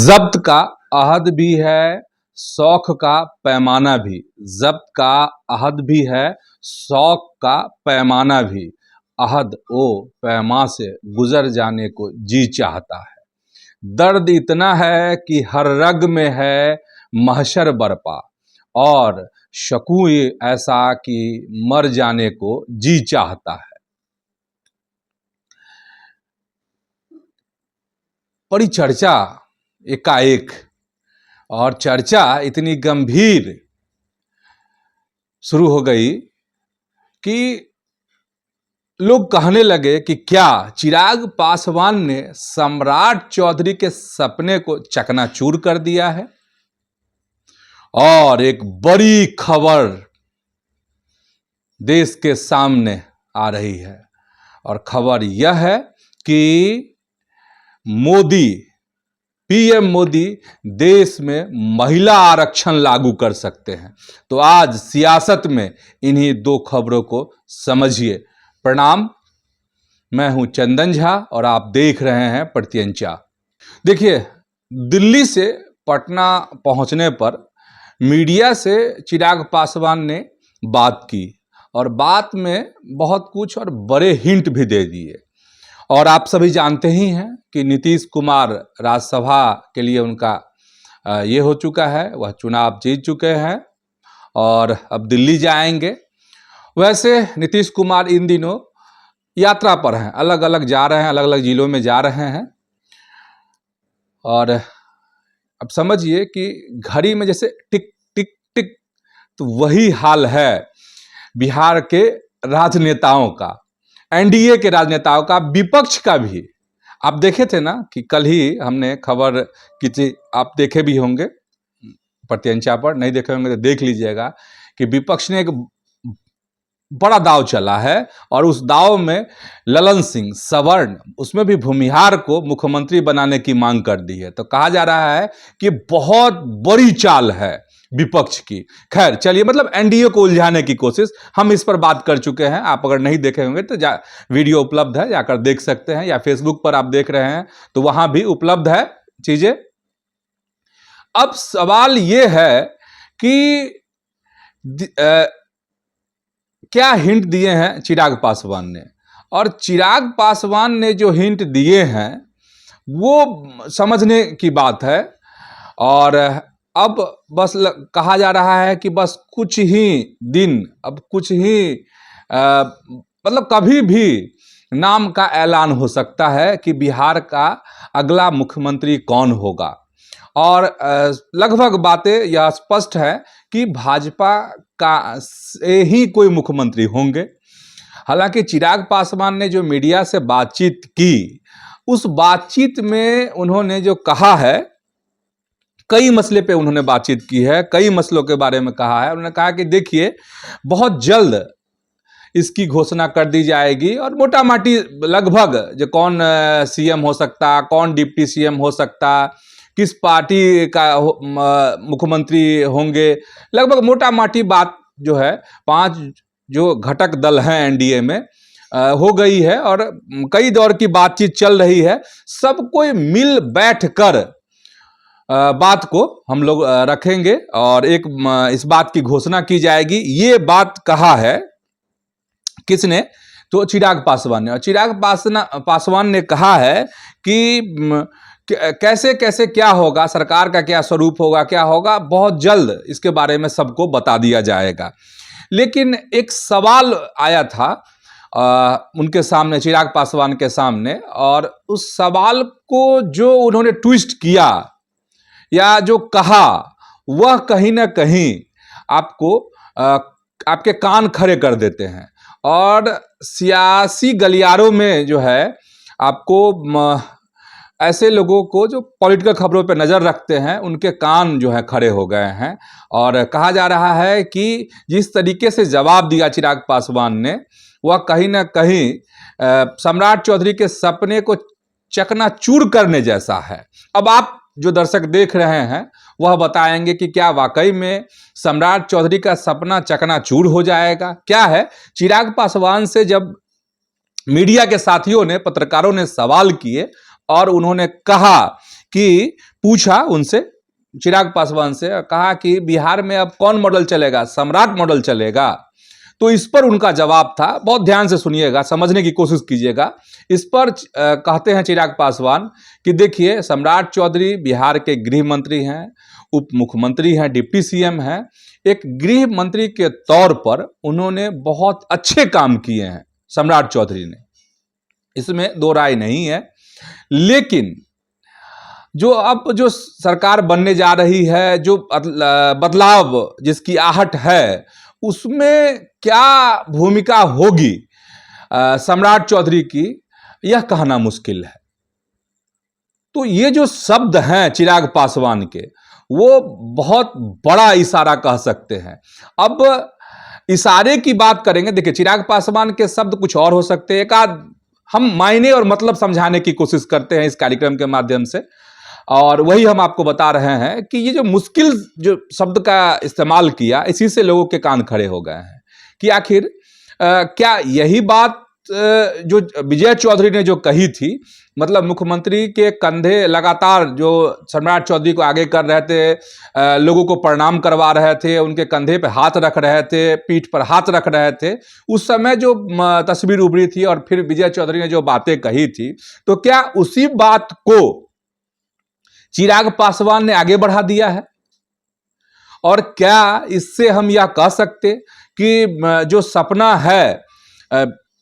जब्त का अहद भी है, शौक का पैमाना भी। जब्त का अहद भी है, शौक का पैमाना भी। अहद ओ पैमा से गुजर जाने को जी चाहता है। दर्द इतना है कि हर रग में है महशर बरपा, और शकूं ऐसा कि मर जाने को जी चाहता है। बड़ी चर्चा एकाएक, और चर्चा इतनी गंभीर शुरू हो गई कि लोग कहने लगे कि क्या चिराग पासवान ने सम्राट चौधरी के सपने को चकनाचूर कर दिया है। और एक बड़ी खबर देश के सामने आ रही है, और खबर यह है कि पीएम मोदी देश में महिला आरक्षण लागू कर सकते हैं। तो आज सियासत में इन्हीं दो खबरों को समझिए। प्रणाम, मैं हूं चंदन झा और आप देख रहे हैं प्रत्यंचा। देखिए, दिल्ली से पटना पहुंचने पर मीडिया से चिराग पासवान ने बात की, और बात में बहुत कुछ और बड़े हिंट भी दे दिए। और आप सभी जानते ही हैं कि नीतीश कुमार राज्यसभा के लिए उनका ये हो चुका है, वह चुनाव जीत चुके हैं और अब दिल्ली जाएंगे। वैसे नीतीश कुमार इन दिनों यात्रा पर हैं, अलग अलग जा रहे हैं, अलग अलग जिलों में जा रहे हैं। और अब समझिए कि घड़ी में जैसे टिक टिक टिक, तो वही हाल है बिहार के राजनेताओं का, एनडीए के राजनेताओं का, विपक्ष का भी। आप देखे थे ना कि कल ही हमने खबर की थी, आप देखे भी होंगे प्रत्यंचा पर, नहीं देखे होंगे तो देख लीजिएगा कि विपक्ष ने एक बड़ा दाव चला है, और उस दाव में ललन सिंह सवर्ण, उसमें भी भूमिहार को मुख्यमंत्री बनाने की मांग कर दी है। तो कहा जा रहा है कि बहुत बड़ी चाल है विपक्ष की। खैर चलिए, मतलब एनडीए को उलझाने की कोशिश, हम इस पर बात कर चुके हैं। आप अगर नहीं देखे होंगे तो वीडियो उपलब्ध है, जाकर देख सकते हैं, या फेसबुक पर आप देख रहे हैं तो वहां भी उपलब्ध है चीजें। अब सवाल यह है कि क्या हिंट दिए हैं चिराग पासवान ने, और चिराग पासवान ने जो हिंट दिए हैं वो समझने की बात है। और अब बस कहा जा रहा है कि बस कुछ ही दिन, अब कुछ ही मतलब कभी भी नाम का ऐलान हो सकता है कि बिहार का अगला मुख्यमंत्री कौन होगा। और लगभग बातें यह स्पष्ट है कि भाजपा का से ही कोई मुख्यमंत्री होंगे। हालांकि चिराग पासवान ने जो मीडिया से बातचीत की, उस बातचीत में उन्होंने जो कहा है, कई मसले पे उन्होंने बातचीत की है, कई मसलों के बारे में कहा है। उन्होंने कहा कि देखिए, बहुत जल्द इसकी घोषणा कर दी जाएगी, और मोटा माटी लगभग जो कौन सीएम हो सकता, कौन डिप्टी सीएम हो सकता, किस पार्टी का मुख्यमंत्री होंगे, लगभग मोटा माटी बात जो है 5 जो घटक दल हैं एनडीए में हो गई है, और कई दौर की बातचीत चल रही है। सब कोई मिल बैठ कर बात को हम लोग रखेंगे, और एक इस बात की घोषणा की जाएगी। ये बात कहा है किसने? तो चिराग पासवान ने। और चिराग पासवान ने कहा है कि कैसे कैसे क्या होगा, सरकार का क्या स्वरूप होगा, क्या होगा, बहुत जल्द इसके बारे में सबको बता दिया जाएगा। लेकिन एक सवाल आया था उनके सामने, चिराग पासवान के सामने, और उस सवाल को जो उन्होंने ट्विस्ट किया या जो कहा, वह कहीं ना कहीं आपको आपके कान खड़े कर देते हैं। और सियासी गलियारों में जो है, आपको ऐसे लोगों को जो पॉलिटिकल खबरों पर नज़र रखते हैं, उनके कान जो है खड़े हो गए हैं। और कहा जा रहा है कि जिस तरीके से जवाब दिया चिराग पासवान ने, वह कहीं ना कहीं सम्राट चौधरी के सपने को चकनाचूर करने जैसा है। अब आप जो दर्शक देख रहे हैं वह बताएंगे कि क्या वाकई में सम्राट चौधरी का सपना चकनाचूर हो जाएगा। क्या है, चिराग पासवान से जब मीडिया के साथियों ने, पत्रकारों ने सवाल किए, और उन्होंने कहा कि पूछा उनसे, चिराग पासवान से, कहा कि बिहार में अब कौन मॉडल चलेगा, सम्राट मॉडल चलेगा। तो इस पर उनका जवाब था, बहुत ध्यान से सुनिएगा, समझने की कोशिश कीजिएगा। इस पर कहते हैं चिराग पासवान कि देखिए, सम्राट चौधरी बिहार के गृह मंत्री हैं, उप मुख्यमंत्री हैं, डिप्टी सीएम हैं। एक गृह मंत्री के तौर पर उन्होंने बहुत अच्छे काम किए हैं सम्राट चौधरी ने, इसमें दो राय नहीं है। लेकिन जो सरकार बनने जा रही है, जो बदलाव जिसकी आहट है, उसमें क्या भूमिका होगी सम्राट चौधरी की, यह कहना मुश्किल है। तो ये जो शब्द हैं चिराग पासवान के, वो बहुत बड़ा इशारा कह सकते हैं। अब इशारे की बात करेंगे, देखिए चिराग पासवान के शब्द कुछ और हो सकते हैं, एक आध हम मायने और मतलब समझाने की कोशिश करते हैं इस कार्यक्रम के माध्यम से, और वही हम आपको बता रहे हैं कि ये जो मुश्किल जो शब्द का इस्तेमाल किया, इसी से लोगों के कान खड़े हो गए हैं कि आखिर क्या यही बात जो विजय चौधरी ने जो कही थी, मतलब मुख्यमंत्री के कंधे लगातार जो सम्राट चौधरी को आगे कर रहे थे, लोगों को प्रणाम करवा रहे थे, उनके कंधे पे हाथ रख रहे थे, पीठ पर हाथ रख रहे थे, उस समय जो तस्वीर उभरी थी और फिर विजय चौधरी ने जो बातें कही थी, तो क्या उसी बात को चिराग पासवान ने आगे बढ़ा दिया है? और क्या इससे हम यह कह सकते कि जो सपना है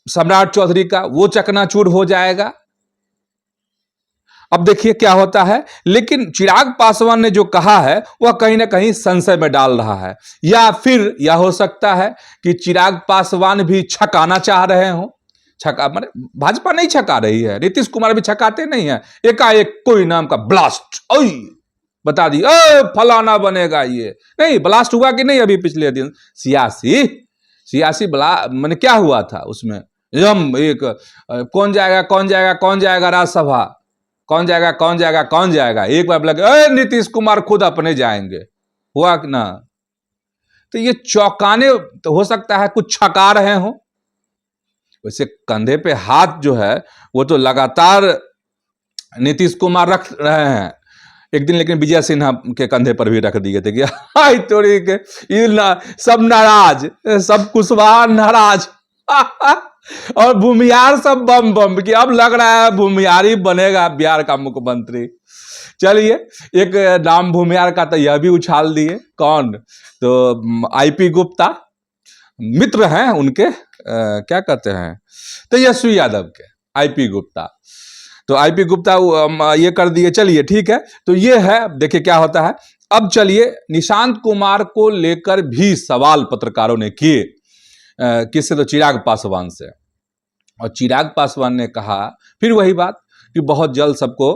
सम्राट चौधरी का, वो चकनाचूर हो जाएगा? अब देखिए क्या होता है। लेकिन चिराग पासवान ने जो कहा है वह कहीं ना कहीं संशय में डाल रहा है, या फिर यह हो सकता है कि चिराग पासवान भी छकाना चाह रहे हो। छका माने भाजपा नहीं छका रही है, नीतीश कुमार भी छकाते नहीं है, एकाएक कोई नाम का ब्लास्ट बता दी, फलाना बनेगा, ये नहीं ब्लास्ट हुआ कि नहीं अभी पिछले दिन सियासी बला मैंने क्या हुआ था उसमें, हम एक कौन जाएगा राज्यसभा, कौन जाएगा, एक बार लगे नीतीश कुमार खुद अपने जाएंगे, हुआ कि ना? तो ये चौंकाने तो हो सकता है कुछ छका रहे हो। वैसे कंधे पे हाथ जो है वो तो लगातार नीतीश कुमार रख रहे हैं, एक दिन लेकिन विजय सिन्हा के कंधे पर भी रख दिए थे कि हाय तोरी के सब नाराज, सब कुशवाहा नाराज और भूमिहार सब बम बम कि अब लग रहा है भूमिहार ही बनेगा बिहार का मुख्यमंत्री। चलिए, एक नाम भूमिहार का तो यह भी उछाल दिए, कौन? तो आईपी गुप्ता, मित्र हैं उनके, क्या कहते हैं, तेजस्वी यादव के आईपी गुप्ता। तो आईपी गुप्ता ये कर दिए। चलिए ठीक है, तो ये है, देखिए क्या होता है। अब चलिए, निशांत कुमार को लेकर भी सवाल पत्रकारों ने किए, किससे? तो चिराग पासवान से। और चिराग पासवान ने कहा फिर वही बात कि बहुत जल्द सबको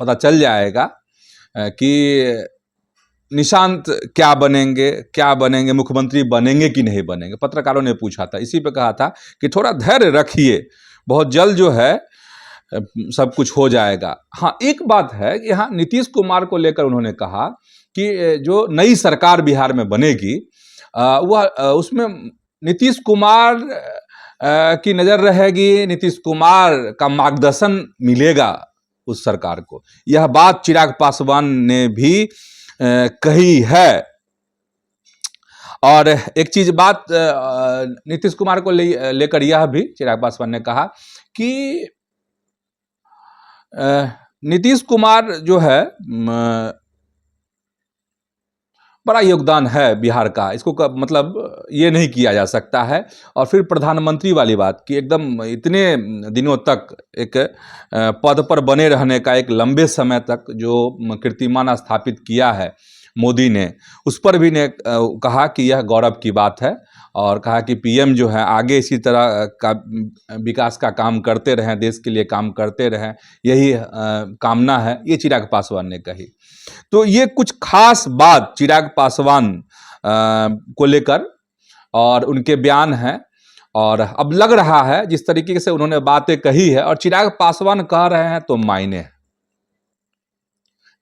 पता चल जाएगा कि निशांत क्या बनेंगे, मुख्यमंत्री बनेंगे कि नहीं बनेंगे। पत्रकारों ने पूछा था, इसी पे कहा था कि थोड़ा धैर्य रखिए, बहुत जल्द जो है सब कुछ हो जाएगा। हाँ, एक बात है कि यहाँ नीतीश कुमार को लेकर उन्होंने कहा कि जो नई सरकार बिहार में बनेगी वह उसमें नीतीश कुमार की नज़र रहेगी, नीतीश कुमार का मार्गदर्शन मिलेगा उस सरकार को। यह बात चिराग पासवान ने भी कही है। और एक चीज बात नीतीश कुमार को लेकर यह भी चिराग पासवान ने कहा कि नीतीश कुमार जो है बड़ा योगदान है बिहार का, इसको मतलब ये नहीं किया जा सकता है। और फिर प्रधानमंत्री वाली बात कि एकदम इतने दिनों तक एक पद पर बने रहने का, एक लंबे समय तक जो कीर्तिमान स्थापित किया है मोदी ने, उस पर भी ने कहा कि यह गौरव की बात है। और कहा कि पीएम जो है आगे इसी तरह का विकास का काम करते रहें, देश के लिए काम करते रहें, यही कामना है, ये चिराग पासवान ने कही। तो ये कुछ खास बात चिराग पासवान को लेकर और उनके बयान हैं। और अब लग रहा है जिस तरीके से उन्होंने बातें कही है, और चिराग पासवान कह रहे हैं तो मायने है।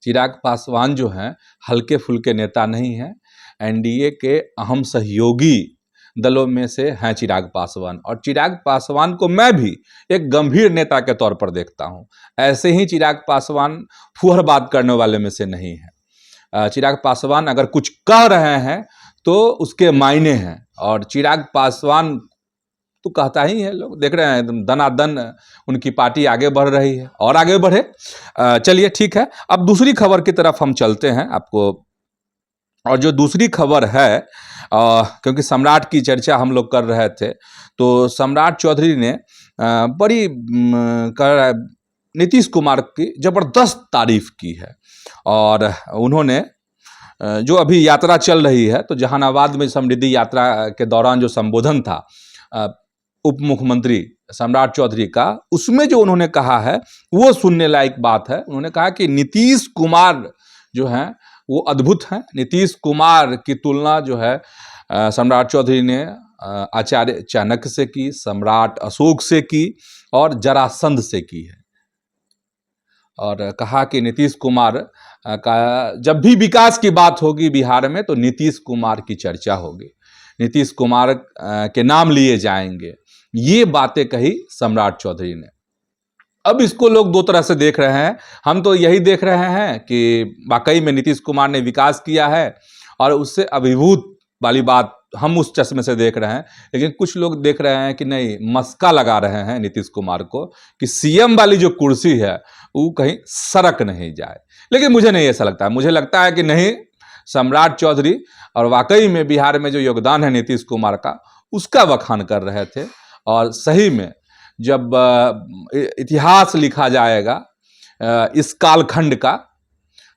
चिराग पासवान जो हैं हल्के फुल्के नेता नहीं हैं, एनडीए के अहम सहयोगी दलों में से हैं चिराग पासवान, और चिराग पासवान को मैं भी एक गंभीर नेता के तौर पर देखता हूं। ऐसे ही चिराग पासवान फुहर बात करने वाले में से नहीं है। चिराग पासवान अगर कुछ कह रहे हैं तो उसके मायने हैं, और चिराग पासवान तो कहता ही है, लोग देख रहे हैं दनादन उनकी पार्टी आगे बढ़ रही है और आगे बढ़े। चलिए ठीक है, अब दूसरी खबर की तरफ हम चलते हैं आपको। और जो दूसरी खबर है, क्योंकि सम्राट की चर्चा हम लोग कर रहे थे, तो सम्राट चौधरी ने बड़ी नीतीश कुमार की जबरदस्त तारीफ की है। और उन्होंने जो अभी यात्रा चल रही है, तो जहानाबाद में समृद्धि यात्रा के दौरान जो संबोधन था उप मुख्यमंत्री सम्राट चौधरी का, उसमें जो उन्होंने कहा है वो सुनने लायक बात है। उन्होंने कहा कि नीतीश कुमार जो हैं वो अद्भुत हैं। नीतीश कुमार की तुलना जो है सम्राट चौधरी ने आचार्य चाणक्य से की, सम्राट अशोक से की और जरासंध से की है। और कहा कि नीतीश कुमार का जब भी विकास की बात होगी बिहार में, तो नीतीश कुमार की चर्चा होगी, नीतीश कुमार के नाम लिए जाएंगे। ये बातें कही सम्राट चौधरी ने। अब इसको लोग दो तरह से देख रहे हैं। हम तो यही देख रहे हैं कि वाकई में नीतीश कुमार ने विकास किया है और उससे अभिभूत वाली बात हम उस चश्मे से देख रहे हैं। लेकिन कुछ लोग देख रहे हैं कि नहीं, मस्का लगा रहे हैं नीतीश कुमार को कि सीएम वाली जो कुर्सी है वो कहीं सरक नहीं जाए। लेकिन मुझे नहीं ऐसा लगता है। मुझे लगता है कि नहीं, सम्राट चौधरी और वाकई में बिहार में जो योगदान है नीतीश कुमार का, उसका बखान कर रहे थे। और सही में जब इतिहास लिखा जाएगा इस कालखंड का,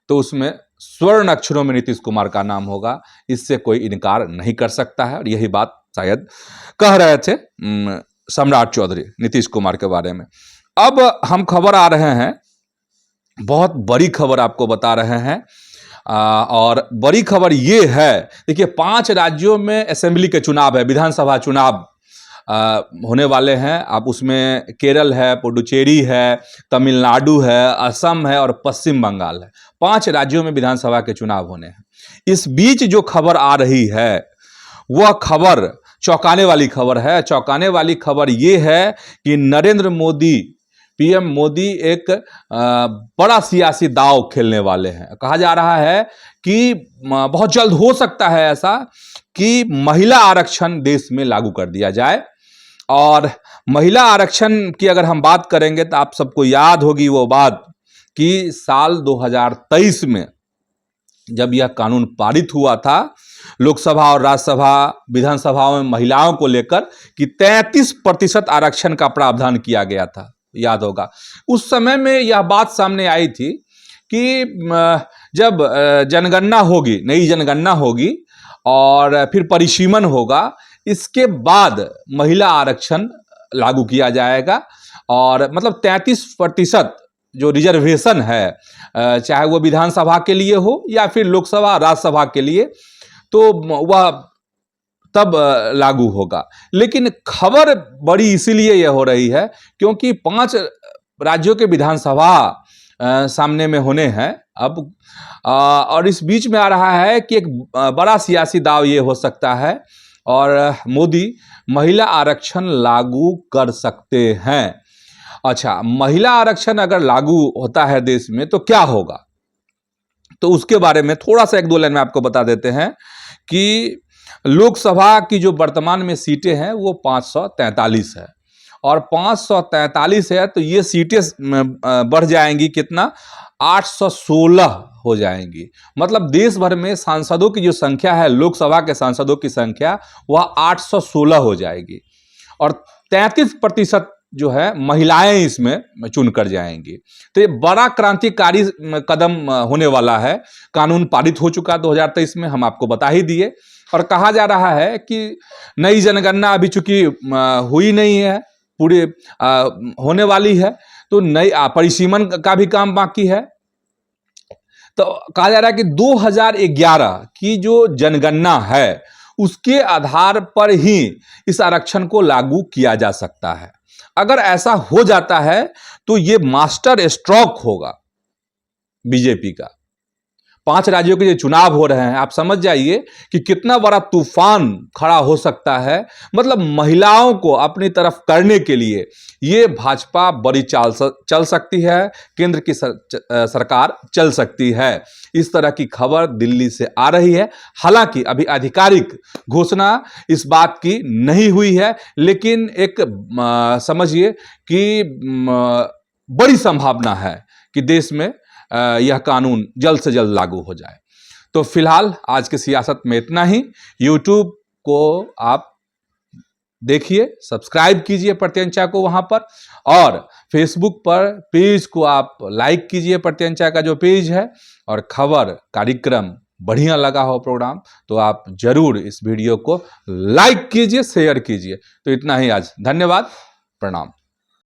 तो उसमें स्वर्ण अक्षरों में नीतीश कुमार का नाम होगा। इससे कोई इनकार नहीं कर सकता है। और यही बात शायद कह रहे थे सम्राट चौधरी नीतीश कुमार के बारे में। अब हम खबर आ रहे हैं, बहुत बड़ी खबर आपको बता रहे हैं। और बड़ी खबर ये है, देखिए 5 राज्यों में असेंबली के चुनाव है, विधानसभा चुनाव होने वाले हैं। अब उसमें केरल है, पुडुचेरी है, तमिलनाडु है, असम है और पश्चिम बंगाल है। 5 राज्यों में विधानसभा के चुनाव होने हैं। इस बीच जो खबर आ रही है वह खबर चौंकाने वाली खबर है। चौंकाने वाली खबर ये है कि नरेंद्र मोदी, पीएम मोदी एक बड़ा सियासी दांव खेलने वाले हैं। कहा जा रहा है कि बहुत जल्द हो सकता है ऐसा कि महिला आरक्षण देश में लागू कर दिया जाए। और महिला आरक्षण की अगर हम बात करेंगे तो आप सबको याद होगी वो बात कि साल 2023 में जब यह कानून पारित हुआ था लोकसभा और राज्यसभा विधानसभाओं में महिलाओं को लेकर, कि 33% आरक्षण का प्रावधान किया गया था, याद होगा। उस समय में यह बात सामने आई थी कि जब जनगणना होगी, नई जनगणना होगी और फिर परिसीमन होगा, इसके बाद महिला आरक्षण लागू किया जाएगा। और मतलब 33% जो रिजर्वेशन है, चाहे वो विधानसभा के लिए हो या फिर लोकसभा राज्यसभा के लिए, तो वह तब लागू होगा। लेकिन खबर बड़ी इसीलिए यह हो रही है क्योंकि 5 राज्यों के विधानसभा सामने में होने हैं अब। और इस बीच में आ रहा है कि एक बड़ा सियासी दाव ये हो सकता है और मोदी महिला आरक्षण लागू कर सकते हैं। अच्छा, महिला आरक्षण अगर लागू होता है देश में तो क्या होगा, तो उसके बारे में थोड़ा सा 1-2 लाइन में आपको बता देते हैं कि लोकसभा की जो वर्तमान में सीटें हैं वो 543 है, और 543 है तो ये सीटें बढ़ जाएंगी कितना, 816 हो जाएंगी। मतलब देश भर में सांसदों की जो संख्या है, लोकसभा के सांसदों की संख्या, वह 816 हो जाएगी। और 33% जो है महिलाएं इसमें चुनकर जाएंगी। तो ये बड़ा क्रांतिकारी कदम होने वाला है। कानून पारित हो चुका 2023 में, हम आपको बता ही दिए। और कहा जा रहा है कि नई जनगणना अभी चूंकि हुई नहीं है, पूरे होने वाली है, तो नई परिसीमन का भी काम बाकी है। तो कहा जा रहा है कि 2011 की जो जनगणना है उसके आधार पर ही इस आरक्षण को लागू किया जा सकता है। अगर ऐसा हो जाता है तो ये मास्टर स्ट्रोक होगा बीजेपी का। 5 राज्यों के जो चुनाव हो रहे हैं, आप समझ जाइए कि कितना बड़ा तूफान खड़ा हो सकता है। मतलब महिलाओं को अपनी तरफ करने के लिए ये भाजपा बड़ी चाल चल सकती है, केंद्र की सरकार चल सकती है। इस तरह की खबर दिल्ली से आ रही है। हालांकि अभी आधिकारिक घोषणा इस बात की नहीं हुई है, लेकिन एक समझिए कि बड़ी संभावना है कि देश में यह कानून जल्द से जल्द लागू हो जाए। तो फिलहाल आज की सियासत में इतना ही। यूट्यूब को आप देखिए, सब्सक्राइब कीजिए प्रत्यंचा को वहां पर, और फेसबुक पर पेज को आप लाइक कीजिए, प्रत्यंचा का जो पेज है। और खबर कार्यक्रम बढ़िया लगा हो प्रोग्राम, तो आप जरूर इस वीडियो को लाइक कीजिए, शेयर कीजिए। तो इतना ही आज, धन्यवाद, प्रणाम।